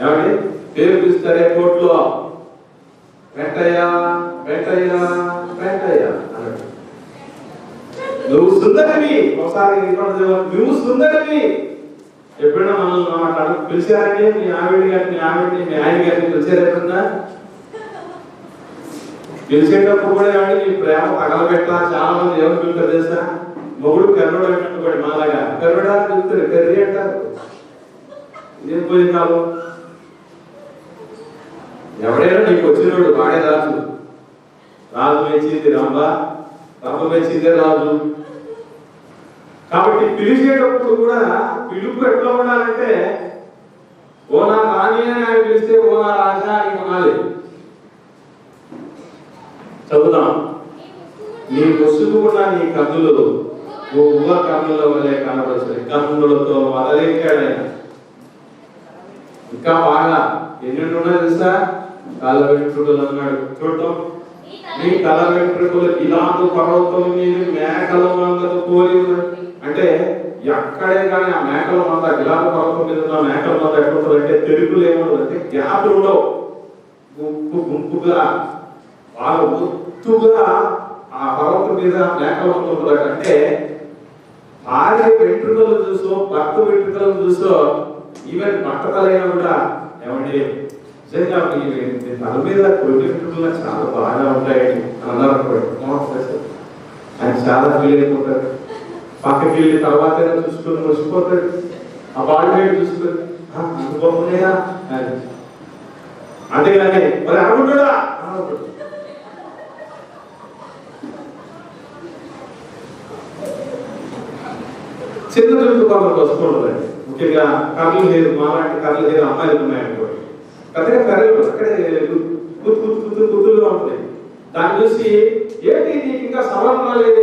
ఏమండి పేరు పిలుస్తారే కోర్టులో, వెంటయ్య వెంటయ్య వెంటయ్య అన్నాడు. నువ్వు సుందరివి. ఒకసారి నువ్వు సుందరివి. ఎప్పుడైనా మనం పిలిచారండి మీ ఆవిడ గారిని, మీ ఆయన గారిని పిలిచారు ఎప్పుడన్నా? పిలిచేటప్పుడు కూడా ఏమండి మీ ప్రేమ తగలబెట్టా. చాలా మంది ఎవరు పిలుతారు తెలుసా? మొగుడు కర్రోడు అంటుకోండి, మాలాగా కర్రోడా పిలుతారు, కర్రీ అంటారు. ఇదేం పోయి కాదు. ఎవడైనా నీకు వచ్చినోడు వాడే రాజు. రాజు మెచ్చింది రంభ, రంభ మెచ్చిందే రాజు. కాబట్టి పిలిచేటప్పుడు కూడా పిలుపు ఎట్లా ఉండాలంటే, ఓ నా రాణి అని ఆయన పిలిస్తే ఓ నా రాజా అని అనాలి. చదువుతాం. నీ ముసుగు కూడా నీ కన్నులు ఉవ్వ కన్నుల వలె కనబడుతుంది. కన్నులతో మొదలెక్కాడు ఆయన. ఇంకా బాగా ఎన్ని ఉన్నాయి తెలుసా? తల వెంట్రుకలు అన్నాడు. చూడటం, నీ తల వెంట్రుకలు ఇలాంటి పర్వతం మీద మేకల మందకు పోలి అంటే ఎక్కడే కానీ ఆ మేకల మంద ఇలాంటి పర్వతం మీద ఉన్న మేకల మంద ఎట్లుంటుంది అంటే తెలుగులు ఏముండదు, అంటే గ్యాప్లు ఉండవు. గుంపుగా బాగా ఒత్తుగా ఆ పర్వతం మీద మేకల మంద ఉంటుంది. అంటే భార్య వెంట్రుకలు చూసో భర్త వెంట్రుకలను చూసో ఈవెన్ బట్టతలైనా కూడా ఏమండి నిజంగా తల మీద కొన్ని వెంట్రుకలు చాలా బాగా ఉంటాయండి అన్నారు. ఆయన చాలా ఫీల్ అయిపోతారు. పక్కకి వెళ్ళి తర్వాత చూసుకొని మర్చిపోతాడు. ఆ బాడీ చూసుకొని అనుకోకునేదా అంతేగాని మరి అనుకుంటాడా? చిన్న జంతు కొందరికి వస్తుండదండి. ముఖ్యంగా కర్లు హెయిర్, మాలాంటి కర్లు హెయిర్ అమ్మాయిలు ఉన్నాయనుకోండి, పెద్దగా కర్రలు అక్కడే కుతులుగా ఉంటాయి. దాన్ని చూసి ఏంటి నీకు ఇంకా సవరణ రాలేదు,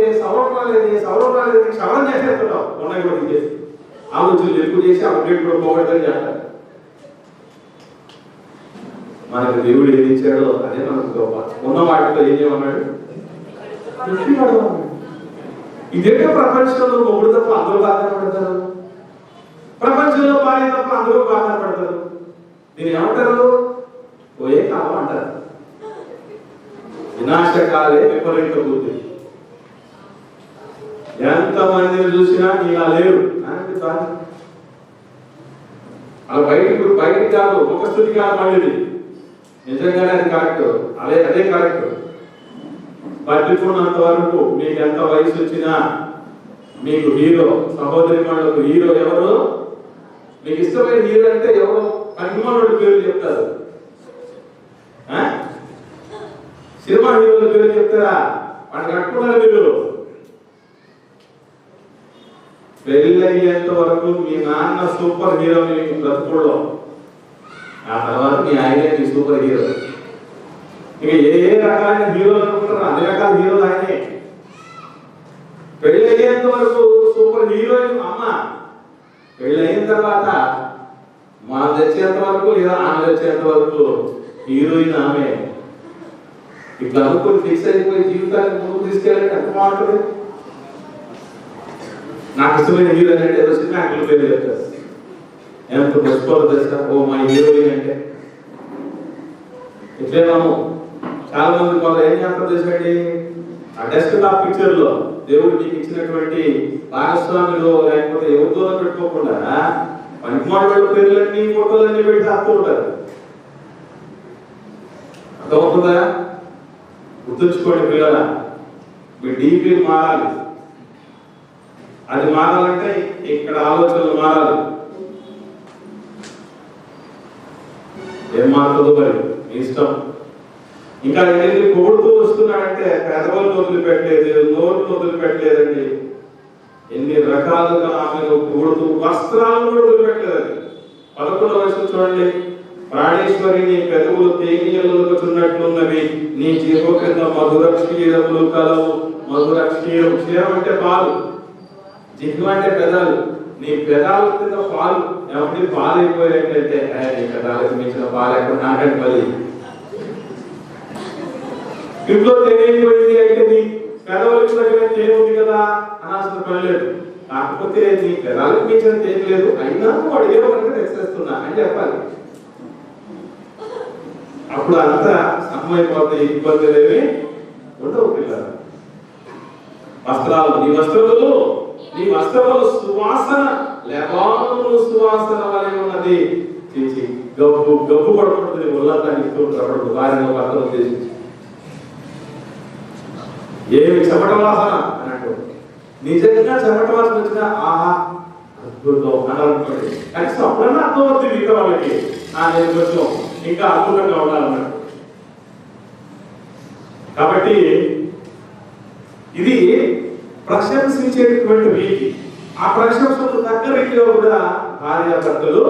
సవరణ చేసేస్తున్నావు. ఉన్నాయి కూడా చేసి ఆలోచనలు ఎక్కువ చేసి అప్డేట్ కూడా పోగొట్టని చేస్తారు. మనకు దేవుడు ఏది ఇచ్చాడో అదే మనకు గొప్ప. ఉన్న వాటిలో ఏం చేయమన్నాడు? ఇదేంటో ప్రపంచంలో మొగుడు తప్ప అందరూ బాధపడతారు, ప్రపంచంలో భార్య తప్ప అందరూ బాధపడతారు. దీన్ని ఏమంటారు? పోయే కాలం అంటారు. వినాశకాలే విపరీత బుద్ధి. ఎంతమందిని చూసినా ఇలా లేరు అలా బయటికి కాదు, ముఖస్థుతి కాదు. మళ్ళీ నిజంగానే అది కరెక్ట్, అదే కరెక్ట్. పట్టుకున్నంత వరకు మీకు ఎంత వయసు వచ్చినా మీకు హీరో, సహోదరి మనకు హీరో ఎవరు? మీకు ఇష్టమైన హీరో అంటే ఎవరు? పనిమానుడి పేరు చెప్తారు. సినిమా హీరోల పేరు చెప్తారా? వాడిని కట్టుకున్నారు మీరు. పెళ్లి అయ్యేంత వరకు మీ నాన్న సూపర్ హీరో మీకు బ్రతుకుల్లో, ఆ తర్వాత మీ ఆయనే మీ సూపర్ హీరో. ఇక ఏ రకాలైన హీరోలు అనుకుంటారు, అన్ని రకాల హీరోలు ఆయనే. పెళ్లి అయ్యేంత వరకు సూపర్ హీరోయిన్ అమ్మ, పెళ్లి అయిన తర్వాత మనం తెచ్చేంత వరకు లేదా ఆమె తెచ్చేంత వరకు హీరోయిన్ ఆమె. ఇట్లా అనుకుని ఫిక్స్ అయిపోయి జీవితాన్ని ముందుకు తీసుకెళ్ళాలంటే ఎంత బాగుంటుంది. నాకు ఇష్టమైన హీరోయిన్ అంటే ఏదో సినిమా యాక్టర్ పేరు చెప్తారు. ఎంత మర్చిపోరు తెలుసా? ఓ మా హీరోయిన్ అంటే ఇట్లే మనం చాలా మంది కొంత ఏం చేస్తారు తెలుసండి, ఆ డెస్క్ టాప్ పిక్చర్ లో దేవుడు మీకు ఇచ్చినటువంటి భాగస్వామిలో లేకపోతే ఎవరితో పెట్టుకోకుండా పనికిమాల పేర్లన్నీ ఫోటోలన్నీ పెట్టి తాకుతూ ఉంటారు. అర్థమవుతుందా? గుర్తుంచుకోండి పిల్లల, మీ డీపీ మారాలి. అది మారాలంటే ఇక్కడ ఆలోచనలు మారాలి. ఏం మారుతుందో మరి మీ ఇష్టం. ఇంకా ఎన్ని పొగుడుతూ వస్తున్నాడంటే పెదవులు వదిలిపెట్టలేదు, నోరు వదిలిపెట్టలేదండి. ఎన్ని రకాలుగా ఆమెను పొగుడుతూ వస్త్రాలను కూడా వదిలిపెట్టలేదండి. 11వ వయసు చూడండి, ప్రాణేశ్వరి నీ పెదవులు తేనెలున్నవి, నీ జీవ కింద మధుర క్షీరములు కలవు. మధుర క్షీరం, క్షీరం అంటే పాలు, జిహ్వ అంటే పెదాలు, నీ పెదాల కింద పాలు ఎవరి పాలు అయిపోయినట్టయితే రాళ్ళకి మించిన పాలు ఎక్కడ నాకండి మళ్ళీ ఇంట్లో తేలిపోయింది అయితే నీ పెదవులకి దగ్గర తేలి ఉంది కదా అనాల్సిన పని లేదు. కాకపోతే నీ పెదాలకు మించిన తేలి లేదు, అయినా వాడు ఏదో కనుక తెచ్చేస్తున్నా అని చెప్పాలి. అప్పుడు అంతా సమమైపోతాయి, ఇబ్బందులు ఏమి ఉండవు. పిల్లలు వస్త్రాలు, నీ వస్త్రములు సువాసన లేబాను సువాసన వలె ఉన్నది. గబ్బు పడుకుంటుంది, ఒళ్ళంతా ఇస్తూ ఉంటాడు భార్యను భర్తను ఉద్దేశించి. ఏమి చెమట వాసన అన్నట్టు, నిజంగా చెమట వాసన వచ్చినా ఆహా అద్భుతం అనాలనుకోండి. కనీసం అప్పుడన్నా అర్థం అవుతుంది మిగతా వాళ్ళకి, నేను కొంచెం ఇంకా అద్భుతంగా ఉండాలన్నట్టు. కాబట్టి ఇది ప్రశంసించేటువంటి వీటి, ఆ ప్రశంసకు తగ్గ రీతిలో కూడా భార్యాభర్తలు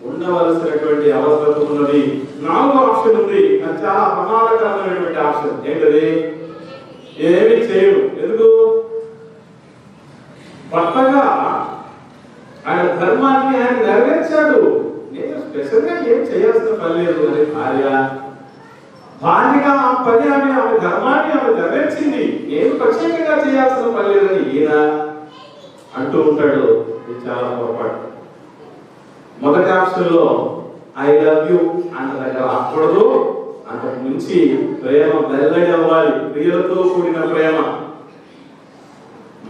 ఉండవలసినటువంటి అవసరం ఉన్నది. 4వ ఆప్షన్ ఉంది, అది చాలా ప్రమాదకరమైనటువంటి ఆప్షన్. ఏంటది? ఏమి చేయడు. ఎందుకు? కొత్తగా ఆయన ధర్మాన్ని ఆయన నెరవేర్చాడు, నేను స్పెషల్ గా ఏం చేయాల్సిన పని లేదు అని భార్యగా ఆ పని ఆమె ధర్మాన్ని ఆమె నెరవేర్చింది, నేను ప్రత్యేకంగా చేయాల్సిన పని లేదని ఈయన అంటూ ఉంటాడు. ఇది చాలా పొరపాటు. మొదటి ఆప్షన్ లో ఐ లవ్ యూ అన్న దగ్గర ఆకూడదు, అంతకు మించి ప్రేమ వెల్లడి అవ్వాలి. క్రియలతో కూడిన ప్రేమ,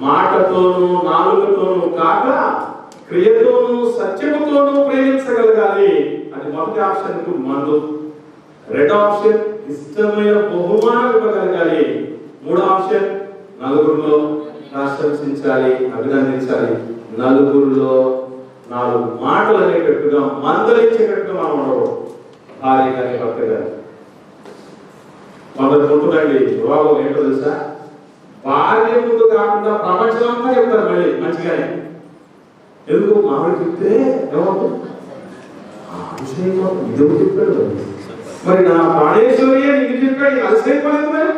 మాటతోనూ నాలుకతోనూ కాక క్రియతోనూ సత్యముతోనూ ప్రేమించగలగాలి. అది మొదటి ఆప్షన్ కు మందు. రెండో ఆప్షన్ ఇష్టమైన బహుమానం ఇవ్వగలగాలి. మూడో ఆప్షన్ నలుగురిలో ప్రశంసించాలి, అభినందించాలి. నలుగురిలో 4 మాటలు అనేటట్టుగా మందలించేటట్టుగా మనం ఉండవు. భార్య కానీ భర్త కానీ కొందరు ఉంటుందండి రోగం ఏంటో తెలుసా? భార్య ముందు కాకుండా ప్రపంచం అంతా చెప్తారు మళ్ళీ మంచిగానే. ఎందుకు? మామూలు చెప్తే ఏమవుతుంది? ఇదేమో చెప్పాడు, మరి నా ప్రాణేశ్వరియే నీకు చెప్పాడు, అలసైపోలేదు. మరి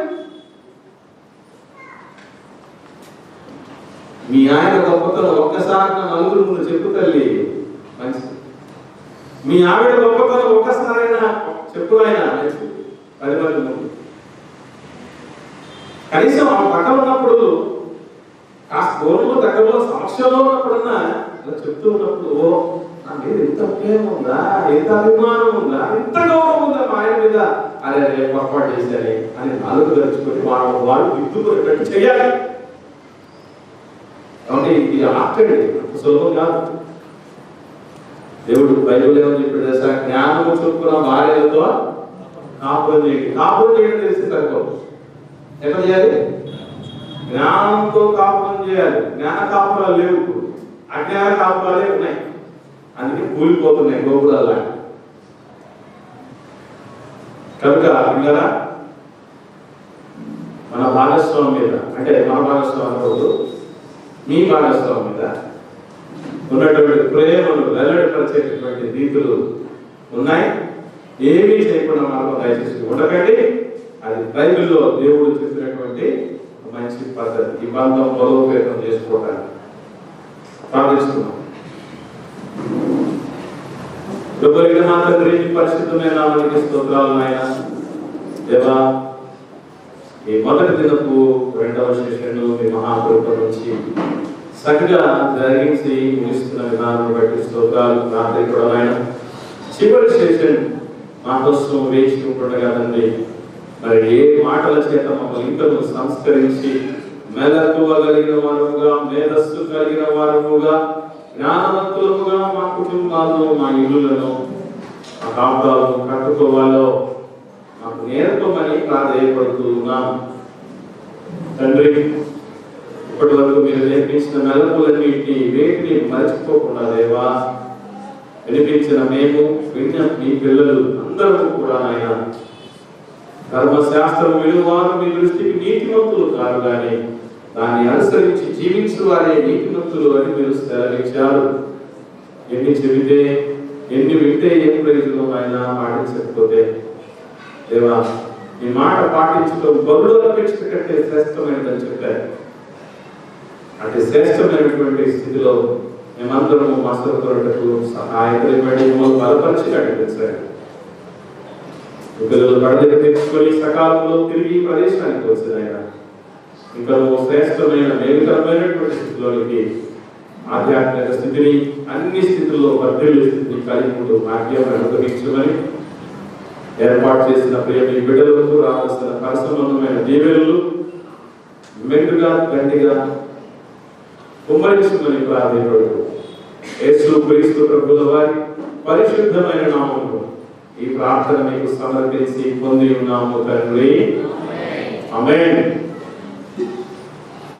మీ ఆయన గొప్పతనం ఒక్కసారి నా నలుగురు ముందు చెప్పు తల్లి, మంచిది. మీ ఆవిడ గొప్పతనం ఒక్కసారైనా చెప్పు ఆయన, మంచిది. 10 మంది ముందు కనీసం ఆ పక్కన ఉన్నప్పుడు, కాస్త దూరంలో దగ్గరలో సమక్షంలో ఉన్నప్పుడన్నా అలా చెప్తూ ఉన్నప్పుడు, ఓ నా మీద ఎంత ప్రేమ ఉందా, ఎంత అభిమానం ఉందా, ఎంత గౌరవం ఉందా మా ఆయన మీద, అదే పొరపాటు చేశారు అని నాలుగు తెరుచుకొని వాళ్ళు దిద్దుకునేటట్టు చేయాలి. కాబట్టి ఇది ఆటండి, అంత సులభం కాదు. దేవుడు బైబిల్ ఏమని చెప్పాడు తెలుసా? జ్ఞానము చొప్పున భార్యలతో కాపురం చేయండి. కాపురం చేయడం తెలిసి సరిపోదు. ఎట్లా చేయాలి? జ్ఞానంతో కాపురం చేయాలి. జ్ఞాన కాపురాలు లేవు, అజ్ఞాన కాపురాలే ఉన్నాయి. అందుకే కూలిపోతున్నాయి గోపురాలు. కనుక పిల్లరా, మన భాగస్వామి మీద, అంటే మన భాగస్వామి అనకూడదు, మీ భాగస్వామి మీద ఉన్నటువంటి ప్రేమను వెల్లడిపరిచేటటువంటి రీతులు ఉన్నాయి. ఏమీ చేయకుండా మార్గం దయచేసి ఉండకండి. అది బైబిల్లో దేవుడు చెప్పినటువంటి మంచి పద్ధతి. ఈ బంధం బలోపేతం చేసుకోవడానికి ప్రార్థిస్తున్నాం. తండ్రి, పరిశుద్ధమైన నామానికి స్తోత్రాలు నాయన. దేవా, ఈ మొదటి దినపు 2వ సెషన్ మీ మహాకృప నుంచి చక్కగా జరిగించి ముగిస్తున్న విధానం బట్టి స్తోత్రాలు. రాత్రి కూడా ఆయన చివరి సెషన్ మా కోసం వేచి ఉండగా తండ్రి, మరి ఏ మాటల చేత మమ్మల్ని ఇంకను సంస్కరించి మెలకువ కలిగిన వారముగా, మేధస్సు కలిగిన వారముగా, జ్ఞానవంతులముగా మా కుటుంబాలను, మా ఇల్లులను, మా కాపురాలను కట్టుకోవాలో మాకు నేర్పమని ప్రాధేయపడుతున్నాం తండ్రి. ఇప్పటి వరకు మీరు నేర్పించిన మెలకులన్నింటినీ వేటిని మర్చిపోకుండా దేవా, వినిపించిన మేము, విన్న మీ పిల్లలు అందరూ కూడా ఆయన ధర్మశాస్త్రం విలువారు మీ దృష్టికి నీతిమంతులు కాదు, కానీ దాన్ని అనుసరించి జీవించు వారే నీతిమంతులు అని మీరు సెలవిచ్చారు. ఎన్ని చెబితే, ఎన్ని వింటే ఏం ప్రయోజనం ఆయన పాటించకపోతే దేవా, ఈ మాట పాటించడం బరువుల అపేక్ష కంటే శ్రేష్టమైనదని చెప్పారు. అటు శ్రేష్టమైనటువంటి స్థితిలో మేమందరము మాస్టర్ కొరటకు సహాయపడి మమ్మల్ని బలపరిచి నడిపించండి. పిల్లలు కడదకి తెచ్చుకొని సకాలంలో తిరిగి ప్రదేశానికి వచ్చిన ఆయన ఇంకా శ్రేష్టమైన మేలుకరమైనటువంటి స్థితిలోనికి ఆధ్యాత్మిక స్థితిని అన్ని స్థితుల్లో వర్ధిల్లే స్థితిని కలిగి ఉంటూ భాగ్యం అనుగ్రహించమని ఏర్పాటు చేసిన ప్రియ మీ బిడ్డలకు రావాల్సిన పరిసంబంధమైన దీవెనలు మెండుగా గట్టిగా కుమ్మరించమని ప్రార్థించబడు. యేసు క్రీస్తు ప్రభువుల వారి పరిశుద్ధమైన నామములో ఈ ప్రార్థన మీకు సమర్పించి పొంది ఉన్నాము తండ్రి. ఆమేన్.